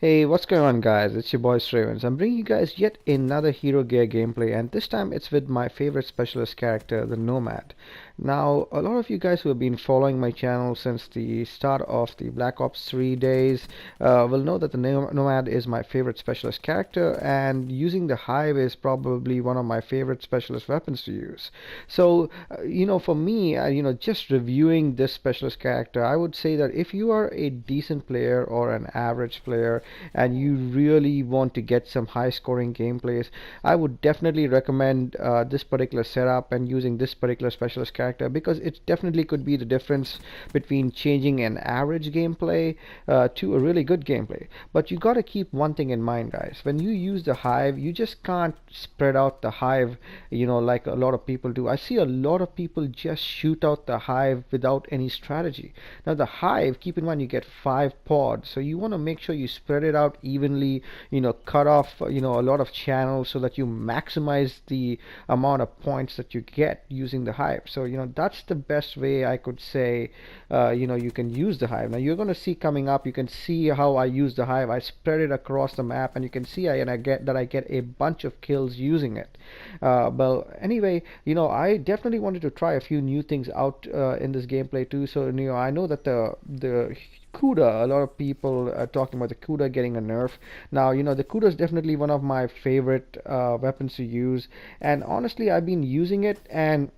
Hey, what's going on, guys? It's your boy Stravens. I'm bringing you guys yet another Hero Gear gameplay, and this time it's with my favorite specialist character, the Nomad. Now, a lot of you guys who have been following my channel since the start of the Black Ops 3 days will know that the Nomad is my favorite specialist character, and using the Hive is probably one of my favorite specialist weapons to use. So, for me, just reviewing this specialist character, I would say that if you are a decent player or an average player, and you really want to get some high scoring gameplays, I would definitely recommend this particular setup and using this particular specialist character, because it definitely could be the difference between changing an average gameplay to a really good gameplay. But you got to keep one thing in mind, guys. When you use the Hive, you just can't spread out the Hive, like a lot of people do. I see a lot of people just shoot out the Hive without any strategy. Now the Hive, keep in mind, you get 5 pods, so you want to make sure you spread it out evenly, cut off a lot of channels so that you maximize the amount of points that you get using the Hive. So that's the best way I could say you can use the Hive. Now you're going to see coming up, you can see how I use the Hive. I spread it across the map, and you can see I get a bunch of kills using it. But anyway, I definitely wanted to try a few new things out in this gameplay too. So I know that the Kuda, a lot of people are talking about the Kuda getting a nerf. Now, the Kuda is definitely one of my favorite weapons to use, and honestly, I've been using it, and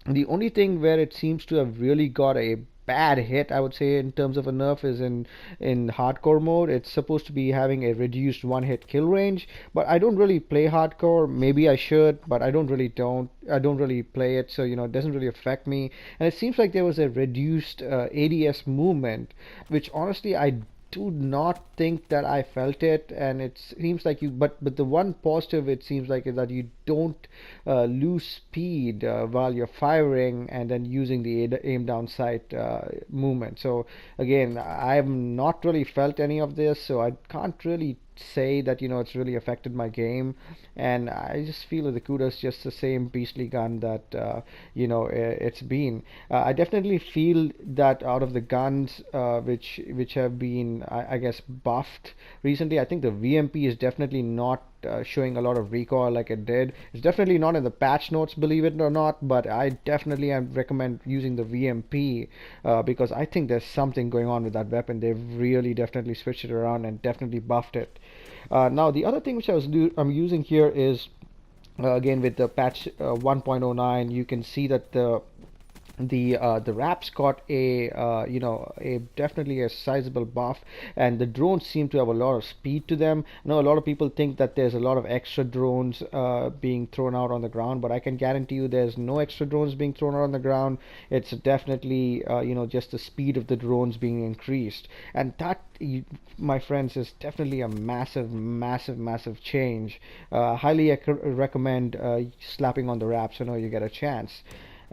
the only thing where it seems to have really got a bad hit, I would say, in terms of a nerf is in hardcore mode. It's supposed to be having a reduced one-hit kill range, but I don't really play hardcore. Maybe I should, but I don't really play it, so it doesn't really affect me. And it seems like there was a reduced ADS movement, which honestly I do not think that I felt it, and it seems like but the one positive it seems like is that you don't lose speed while you're firing and then using the aim down sight movement. So again, I've not really felt any of this, so I can't really say that it's really affected my game. And I just feel that the Kuda is just the same beastly gun that it's been. I definitely feel that out of the guns which have been, I guess, buffed recently, I think the VMP is definitely not showing a lot of recoil like it did. It's definitely not in the patch notes, believe it or not, but I definitely recommend using the VMP because I think there's something going on with that weapon. They've really definitely switched it around and definitely buffed it. Now the other thing which I'm using here is again with the patch 1.09, you can see that the wraps got a definitely a sizable buff, and the drones seem to have a lot of speed to them. I know a lot of people think that there's a lot of extra drones being thrown out on the ground, but I can guarantee you there's no extra drones being thrown out on the ground. It's definitely just the speed of the drones being increased, and that, my friends, is definitely a massive change. Highly recommend slapping on the wraps whenever you get a chance.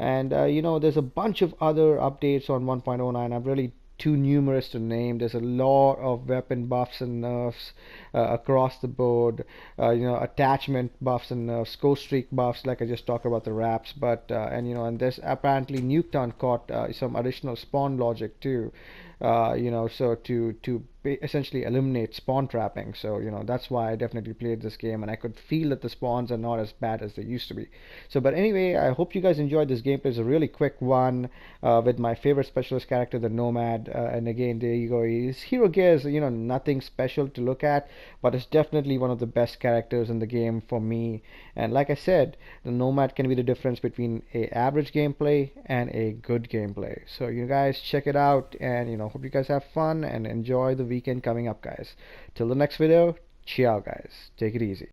And there's a bunch of other updates on 1.09. I'm really too numerous to name. There's a lot of weapon buffs and nerfs across the board. Attachment buffs and nerfs, ghost streak buffs, like I just talked about the wraps. But and there's apparently Nuketown caught some additional spawn logic too. So to essentially eliminate spawn trapping. So that's why I definitely played this game, and I could feel that the spawns are not as bad as they used to be. So but anyway, I hope you guys enjoyed this gameplay. It's a really quick one with my favorite specialist character, the Nomad. And again, there you go. His hero gear is nothing special to look at, but it's definitely one of the best characters in the game for me. And like I said, the Nomad can be the difference between a average gameplay and a good gameplay. So you guys check it out, and hope you guys have fun and enjoy the weekend coming up, guys. Till the next video, ciao guys, take it easy.